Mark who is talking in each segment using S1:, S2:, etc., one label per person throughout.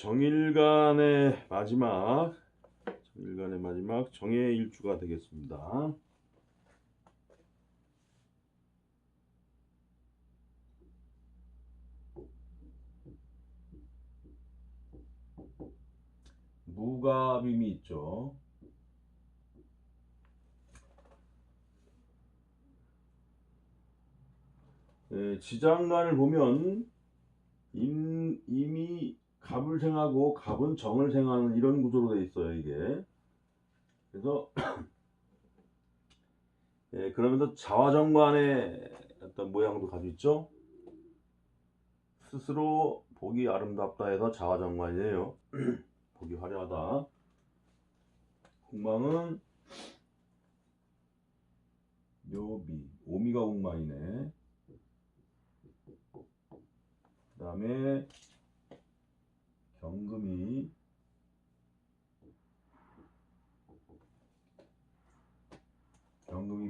S1: 정일간의 마지막 정해일주가 되겠습니다. 무갑임이 있죠. 지장간을 보면 임이 갑을 생하고 갑은 정을 생하는 이런 구조로 되어 있어요, 이게. 그래서 그러면서 자화정관의 어떤 모양도 가지고 있죠. 스스로 보기 아름답다 해서 자화정관이에요. 보기 화려하다. 공망은 묘비, 오미가 공망이네. 그 다음에 경금이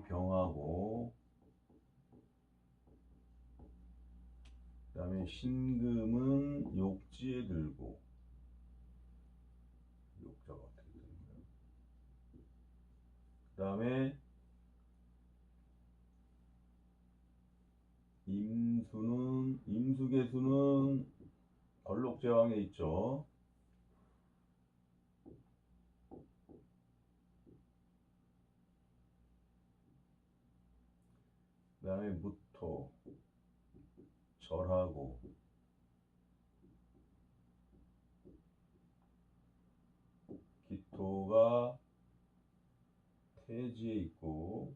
S1: 병하고, 그 다음에 신금은 욕지에 들고, 욕자가 어떻게 되는 거예요? 그 다음에 임수계수는 걸록제왕에 있죠. 그 다음에 무토 절하고, 기토가 태지에 있고,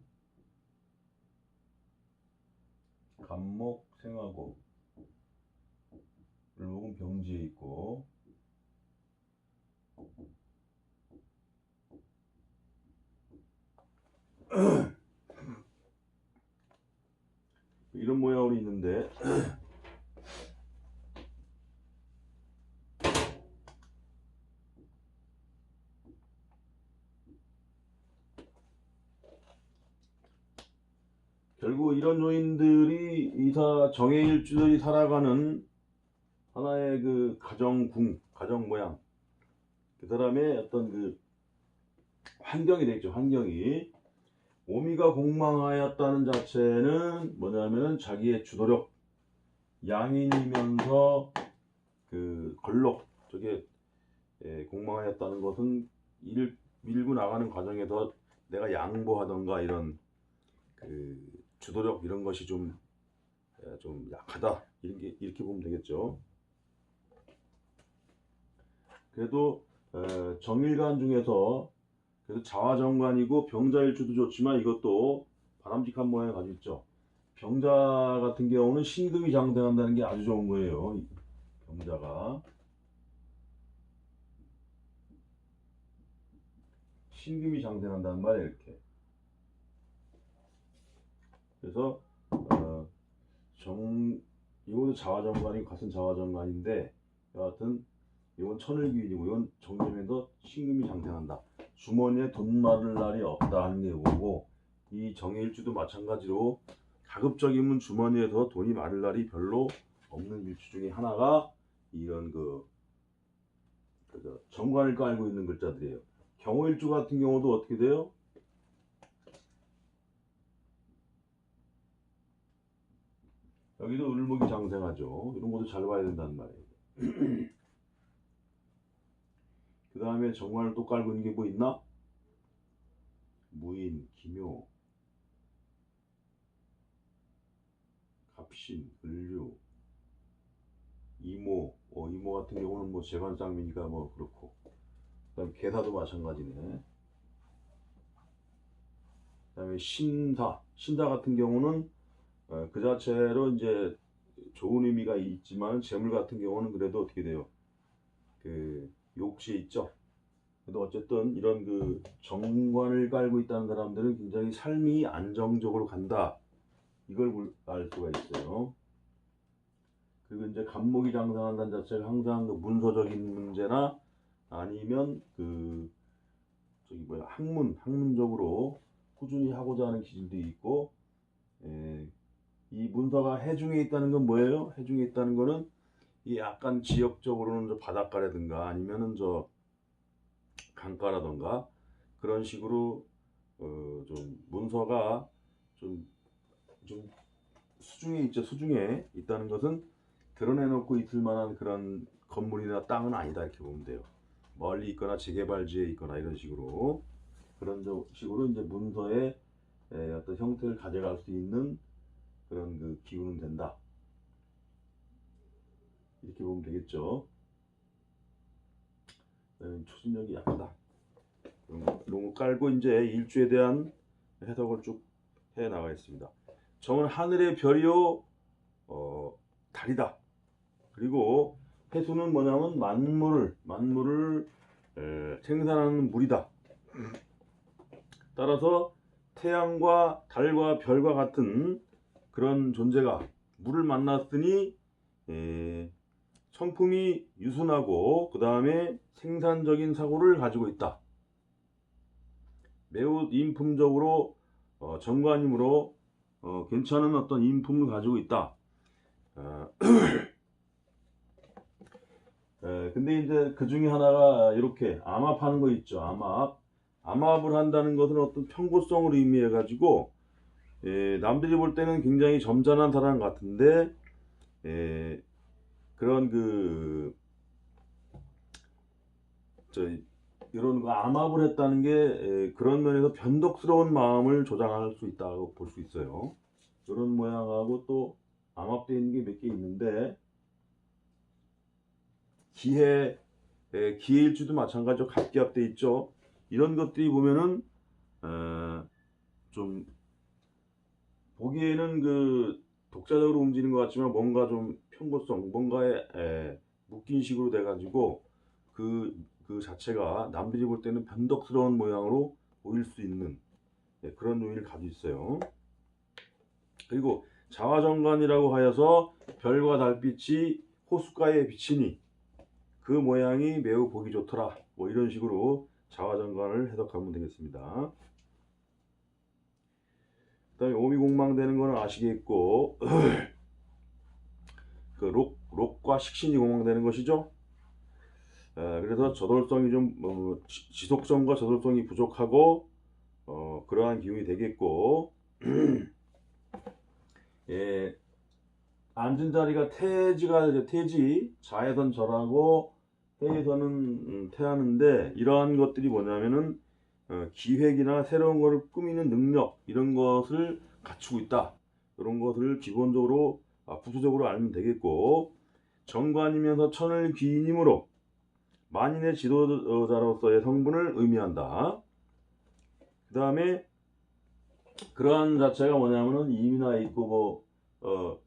S1: 간목 생하고, 을목은 병지에 있고, 이런 모양으로 있는데 결국 이런 요인들이 이사 정해일주들이 살아가는 하나의 그 가정 모양, 그 사람의 어떤 그 환경이 되겠죠. 환경이 오미가 공망하였다는 자체는 뭐냐면은 자기의 주도력, 양인이면서 그 걸록, 저게 공망하였다는 것은 밀고 나가는 과정에서 내가 양보하던가 이런 그 주도력 이런 것이 좀 약하다, 이렇게 보면 되겠죠. 그래도 정일간 중에서 그래서 자화정관이고 병자일주도 좋지만 이것도 바람직한 모양을 가지고 있죠. 병자 같은 경우는 신금이 장생한다는 게 아주 좋은 거예요. 병자가 신금이 장생한다는 말이에요, 이렇게. 그래서 이것도 자화정관이고 같은 자화정관인데 여하튼 이건 천을귀인이고 이건 정점에서 신금이 장생한다. 주머니에 돈 많을 날이 없다 하는 게 이거고, 이 정해일주도 마찬가지로 가급적이면 주머니에서 돈이 많을 날이 별로 없는 일주 중에 하나가 이런 정관을 깔고 있는 글자들이에요. 경호일주 같은 경우도 어떻게 돼요? 여기도 을목이 장생하죠. 이런 것도 잘 봐야 된다는 말이에요. 그 다음에 정관을 또 깔고 있는 게 뭐 있나? 무인, 기묘, 갑신, 을류, 이모. 이모 같은 경우는 뭐 재관쌍미니까 뭐 그렇고, 그 다음에 계사도 마찬가지네. 그 다음에 신사 같은 경우는 그 자체로 이제 좋은 의미가 있지만 재물 같은 경우는 그래도 어떻게 돼요? 그 욕지에 있죠. 그래도 어쨌든 이런 그 정관을 깔고 있다는 사람들은 굉장히 삶이 안정적으로 간다, 이걸 알 수가 있어요. 그리고 이제 간목이 장생한다는 자체가 항상 그 문서적인 문제나 아니면 학문적으로 꾸준히 하고자 하는 기질도 있고, 이 문서가 해중에 있다는 건 뭐예요? 해중에 있다는 거는 이 약간 지역적으로는 저 바닷가라든가 아니면은 저 강가라든가 그런 식으로 좀 문서가 좀, 좀 수중에 있죠. 수중에 있다는 것은 드러내놓고 있을 만한 그런 건물이나 땅은 아니다 이렇게 보면 돼요. 멀리 있거나 재개발지에 있거나 이런 식으로 그런 식으로 이제 문서의 어떤 형태를 가져갈 수 있는 그런 그 기구는 된다. 이렇게 보면 되겠죠. 추진력이 약하다. 너무 깔고 이제 일주에 대한 해석을 쭉 해 나가겠습니다. 정은 하늘의 별이요 달이다. 그리고 해수는 뭐냐면 만물을 생산하는 물이다. 따라서 태양과 달과 별과 같은 그런 존재가 물을 만났으니 성품이 유순하고 그 다음에 생산적인 사고를 가지고 있다. 매우 인품적으로 정관이므로 괜찮은 어떤 인품을 가지고 있다. 근데 이제 그 중에 하나가 이렇게 암압하는 거 있죠. 암압을 한다는 것은 어떤 평고성을 의미해 가지고 남들이 볼 때는 굉장히 점잖은 사람 같은데 그런 이런 거 암압을 했다는 게 그런 면에서 변덕스러운 마음을 조장할 수 있다고 볼 수 있어요. 이런 모양하고 또 암압되어 있는 게 몇 개 있는데 기해일주도 마찬가지로 갑기압돼 있죠. 이런 것들이 보면은 좀 보기에는 그 독자적으로 움직이는 것 같지만 뭔가 좀 편고성, 뭔가에 묶인 식으로 돼가지고 그 자체가 남들이 볼 때는 변덕스러운 모양으로 보일 수 있는 그런 요인을 가지고 있어요. 그리고 자화정관이라고 하여서 별과 달빛이 호숫가에 비치니 그 모양이 매우 보기 좋더라. 뭐 이런 식으로 자화정관을 해석하면 되겠습니다. 그 다음에 오미공망되는 거는 아시겠고 그 록과 식신이 공망되는 것이죠. 그래서 저돌성이 좀 지속성과 저돌성이 부족하고 그러한 기운이 되겠고 앉은 자리가 태지 자에선 절하고 해에서는 태하는데 이러한 것들이 뭐냐면은 기획이나 새로운 것을 꾸미는 능력 이런 것을 갖추고 있다. 이런 것을 기본적으로 부수적으로 알면 되겠고 정관이면서 천을 귀인이므로 만인의 지도자로서의 성분을 의미한다. 그 다음에 그러한 자체가 뭐냐면은 이민화 있고 더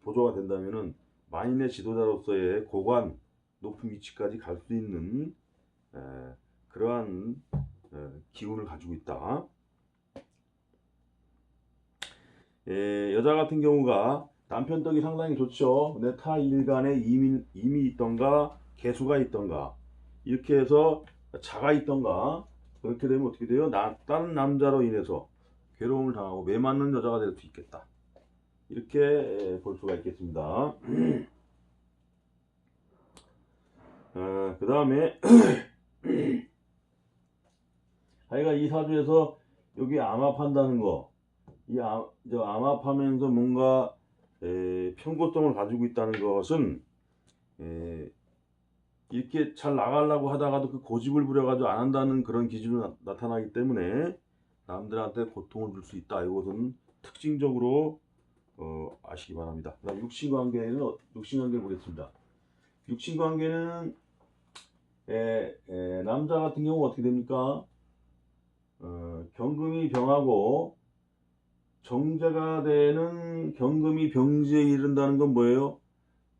S1: 보조가 된다면은 만인의 지도자로서의 고관 높은 위치까지 갈 수 있는 그러한 기운을 가지고 있다. 여자 같은 경우가 남편 덕이 상당히 좋죠. 근데 타 일간에 임이 있던가 개수가 있던가 이렇게 해서 자가 있던가 그렇게 되면 어떻게 돼요? 다른 남자로 인해서 괴로움을 당하고 매맞는 여자가 될 수 있겠다. 이렇게 볼 수가 있겠습니다. 그 다음에 하여간 이 사주에서 여기 암압한다는 거, 암압하면서 뭔가 편고성을 가지고 있다는 것은 이렇게 잘 나가려고 하다가도 그 고집을 부려가지고 안 한다는 그런 기준이 나타나기 때문에 남들한테 고통을 줄 수 있다. 이것은 특징적으로 아시기 바랍니다. 그다음 육신관계를 보겠습니다. 육신관계는 남자 같은 경우 어떻게 됩니까? 경금이 병하고 정제가 되는 경금이 병지에 이른다는 건 뭐예요?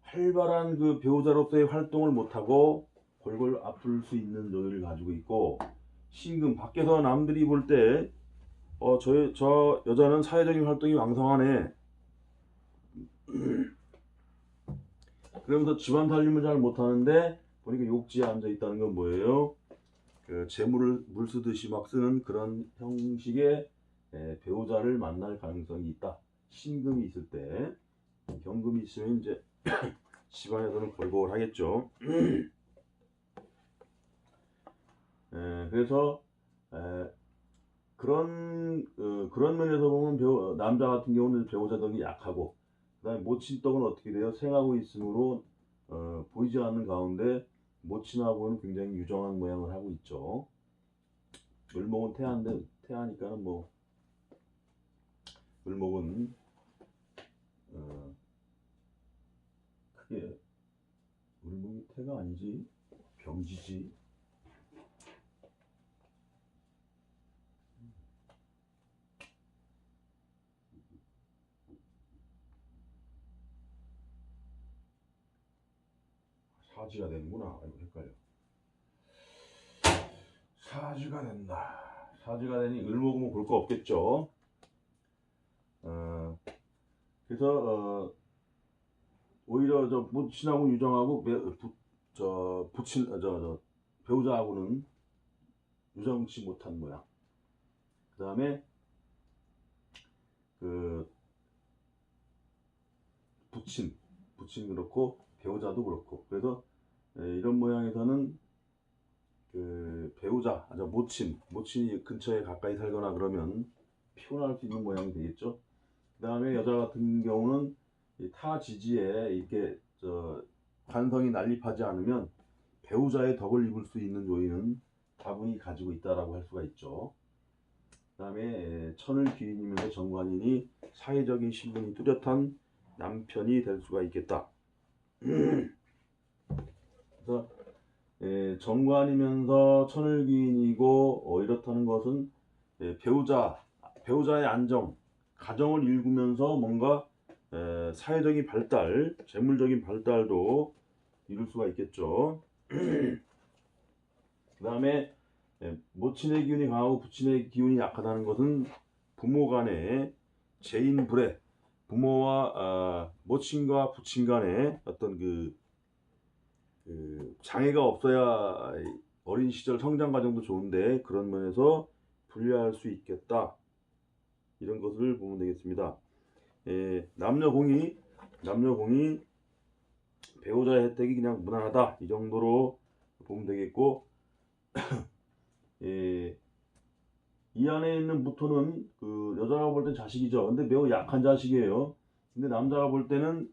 S1: 활발한 그 배우자로서의 활동을 못하고 골골 아플 수 있는 요인을 가지고 있고 신금 밖에서 남들이 볼 때 저 여자는 사회적인 활동이 왕성하네. 그러면서 집안 살림을 잘 못하는데 보니까 욕지에 앉아 있다는 건 뭐예요? 그 재물을 물 쓰듯이 막 쓰는 그런 형식의 배우자를 만날 가능성이 있다. 신금이 있을 때 경금이 있으면 이제 집안에서는 골골하겠죠. 그래서 그런 면에서 보면 남자 같은 경우는 배우자 덕이 약하고, 그다음에 모친 덕은 어떻게 돼요? 생하고 있으므로 보이지 않는 가운데 모친하고는 굉장히 유정한 모양을 하고 있죠. 을목은 태아인데, 태아니까는 뭐 을목은 크게 을목이 태가 아니지, 병지지. 사지가 되는구나. 아이고 헷갈려. 사지가 된다. 사지가 되니 을목은 볼 거 없겠죠. 그래서 오히려 저 모친하고 유정하고 배우자하고는 유정치 못한 모양. 그 다음에 그 부친 그렇고 배우자도 그렇고. 그래서 이런 모양에서는 그 배우자, 모친이 근처에 가까이 살거나 그러면 피곤할 수 있는 모양이 되겠죠. 그 다음에 여자 같은 경우는 타 지지에 이렇게 관성이 난립하지 않으면 배우자의 덕을 입을 수 있는 요인은 다분히 가지고 있다라고 할 수가 있죠. 그 다음에 천을 귀인이면서 정관이니 사회적인 신분이 뚜렷한 남편이 될 수가 있겠다. 그래서 정관이면서 천을 귀인이고 이렇다는 것은 배우자의 안정, 가정을 일구면서 뭔가 사회적인 발달, 재물적인 발달도 이룰 수가 있겠죠. 그 다음에 모친의 기운이 강하고 부친의 기운이 약하다는 것은 부모 간의 재인불에, 부모와 모친과 부친 간의 어떤 그 장애가 없어야 어린 시절 성장 과정도 좋은데 그런 면에서 불리할 수 있겠다. 이런 것을 보면 되겠습니다. 남녀 공이 배우자의 혜택이 그냥 무난하다, 이 정도로 보면 되겠고, 이 안에 있는 무토는 그 여자가 볼 땐 자식이죠. 근데 매우 약한 자식이에요. 근데 남자가 볼 때는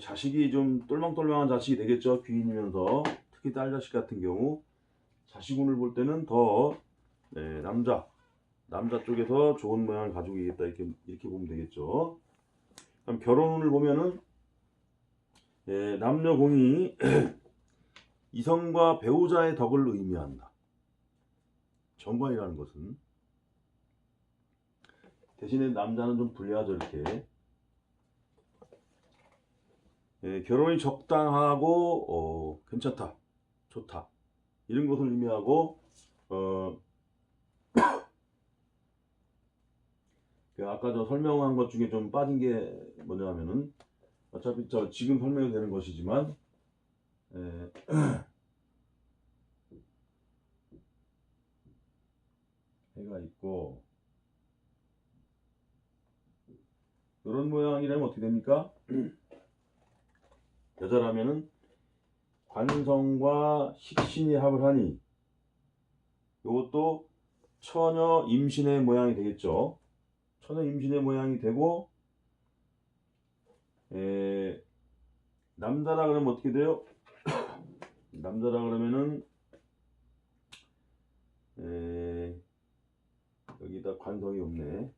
S1: 자식이 좀 똘망똘망한 자식이 되겠죠. 귀인이면서. 특히 딸 자식 같은 경우 자식운을 볼 때는 더 남자 쪽에서 좋은 모양을 가지고 있겠다, 이렇게 보면 되겠죠. 그럼 결혼운을 보면은 남녀공이 이성과 배우자의 덕을 의미한다. 정관이라는 것은 대신에 남자는 좀 불리하죠. 이렇게 결혼이 적당하고 괜찮다, 좋다, 이런 것을 의미하고, 아까 저 설명한 것 중에 좀 빠진 게 뭐냐 하면은, 어차피 지금 설명이 되는 것이지만 해가 있고 이런 모양이라면 어떻게 됩니까? 여자라면은 관성과 식신이 합을 하니 이것도 처녀 임신의 모양이 되겠죠. 처녀 임신의 모양이 되고, 남자라 그러면 어떻게 돼요? 남자라 그러면은 여기다 관성이 없네.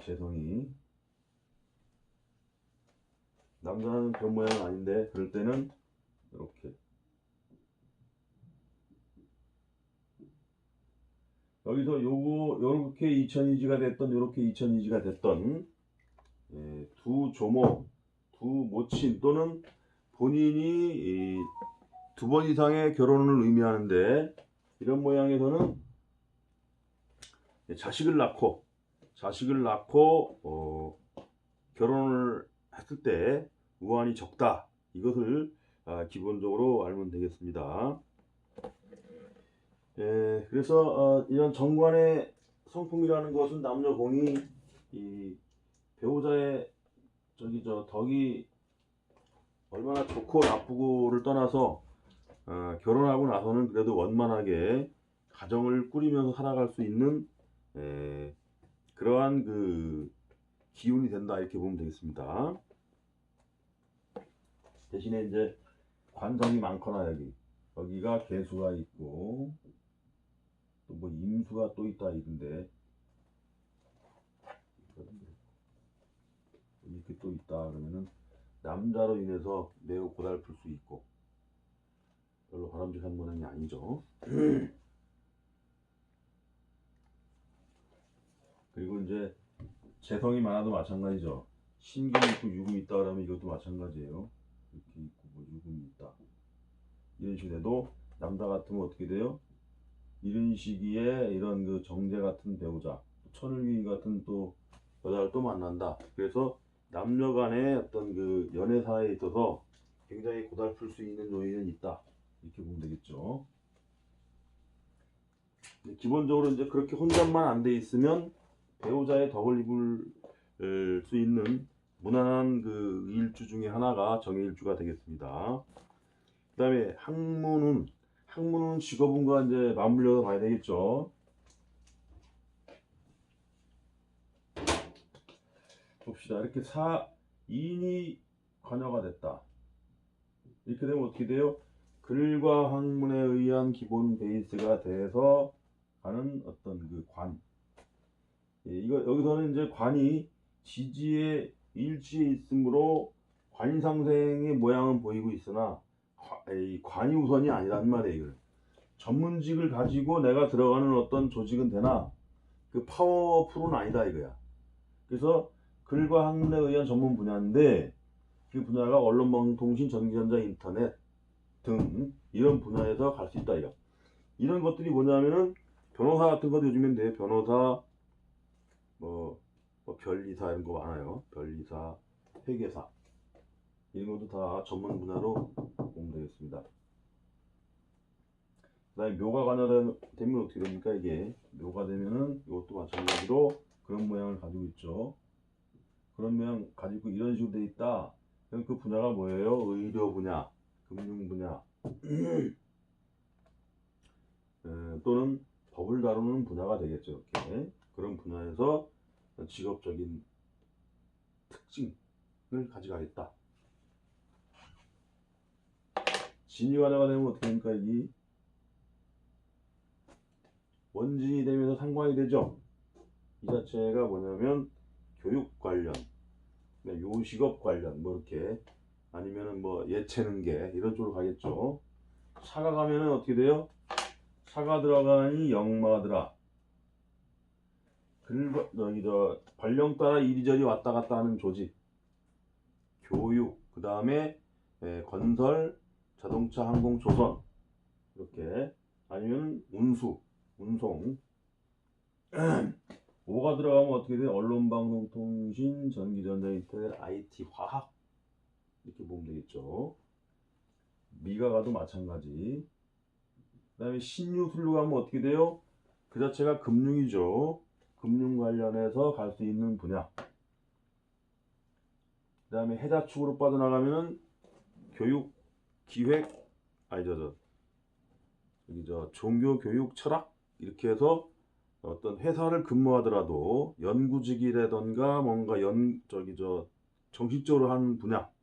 S1: 재성이. 남자는 그런 모양은 아닌데, 그럴 때는 이렇게 여기서 요렇게 이천이지가 됐던, 요렇게 이천이지가 됐던 두 조모, 두 모친, 또는 본인이 두 번 이상의 결혼을 의미하는데, 이런 모양에서는 자식을 낳고 결혼을 했을 때 우환이 적다, 이것을 기본적으로 알면 되겠습니다. 그래서 이런 정관의 성품이라는 것은 남녀공이 이 배우자의 덕이 얼마나 좋고 나쁘고를 떠나서 결혼하고 나서는 그래도 원만하게 가정을 꾸리면서 살아갈 수 있는 그러한 그 기운이 된다 이렇게 보면 되겠습니다. 대신에 이제 관성이 많거나 여기가 개수가 있고 또 뭐 임수가 또 있다 이런데 이렇게 또 있다 그러면은 남자로 인해서 매우 고달플 수 있고 별로 바람직한 모양이 아니죠. 그리고 이제 재성이 많아도 마찬가지죠. 신금 있고 유금 있다 그러면 이것도 마찬가지예요. 이렇게 있고 뭐 유금이 있다 이런 식으로 해도 남자 같으면 어떻게 돼요? 이런 시기에 이런 그 정제 같은 배우자, 천을귀인 같은 또 여자를 또 만난다. 그래서 남녀 간의 어떤 그 연애사에 있어서 굉장히 고달플 수 있는 요인은 있다. 이렇게 보면 되겠죠. 기본적으로 이제 그렇게 혼잣만 안 돼 있으면 배우자의 덕을 입을 수 있는 무난한 그 일주 중에 하나가 정해일주가 되겠습니다. 그 다음에 학문은 직업운과 이제 맞물려서 봐야 되겠죠. 봅시다. 이렇게 인이 관여가 됐다. 이렇게 되면 어떻게 돼요? 글과 학문에 의한 기본 베이스가 돼서 가는 어떤 그 관. 이거 여기서는 이제 관이 지지에 일지에 있으므로 관상생의 모양은 보이고 있으나 이 관이 우선이 아니란 말이에요. 이걸. 전문직을 가지고 내가 들어가는 어떤 조직은 되나 그 파워풀은 아니다 이거야. 그래서 글과 학문에 의한 전문 분야인데 그 분야가 언론방송통신 전기전자 인터넷 등 이런 분야에서 갈 수 있다 이거. 이런 것들이 뭐냐면은 변호사 같은 것도 요즘엔 돼요. 변호사 뭐 변리사 이런 거 많아요. 변리사, 회계사 이런 것도 다 전문 분야로 보면 되겠습니다. 그 다음에 묘가 관여되면 어떻게 됩니까? 이게 묘가 되면은 이것도 마찬가지로 그런 모양을 가지고 있죠. 그런 모양 가지고 이런 식으로 돼 있다. 그럼 그 분야가 뭐예요? 의료 분야, 금융 분야 또는 법을 다루는 분야가 되겠죠. 이렇게 그런 분야에서 직업적인 특징을 가져가겠다. 진이 관여가 되면 어떻게 됩니까? 이 원진이 되면서 상관이 되죠. 이 자체가 뭐냐면 교육 관련, 요식업 관련, 뭐 이렇게 아니면은 뭐 예체능계 이런 쪽으로 가겠죠. 사가 가면은 어떻게 돼요? 사가 들어가니 역마들아. 관령 따라 이리저리 왔다 갔다 하는 조직, 교육, 그 다음에 건설, 자동차, 항공, 조선 이렇게 아니면 운송 5가 들어가면 어떻게 돼요? 언론, 방송, 통신, 전기, 전자, 인터넷, IT, 화학 이렇게 보면 되겠죠. 미가 가도 마찬가지. 그 다음에 신유술로 가면 어떻게 돼요? 그 자체가 금융이죠. 금융 관련해서 갈 수 있는 분야. 그 다음에 해자축으로 빠져나가면은 교육, 기획, 종교, 교육, 철학 이렇게 해서 어떤 회사를 근무하더라도 연구직이라던가 뭔가 정식적으로 하는 분야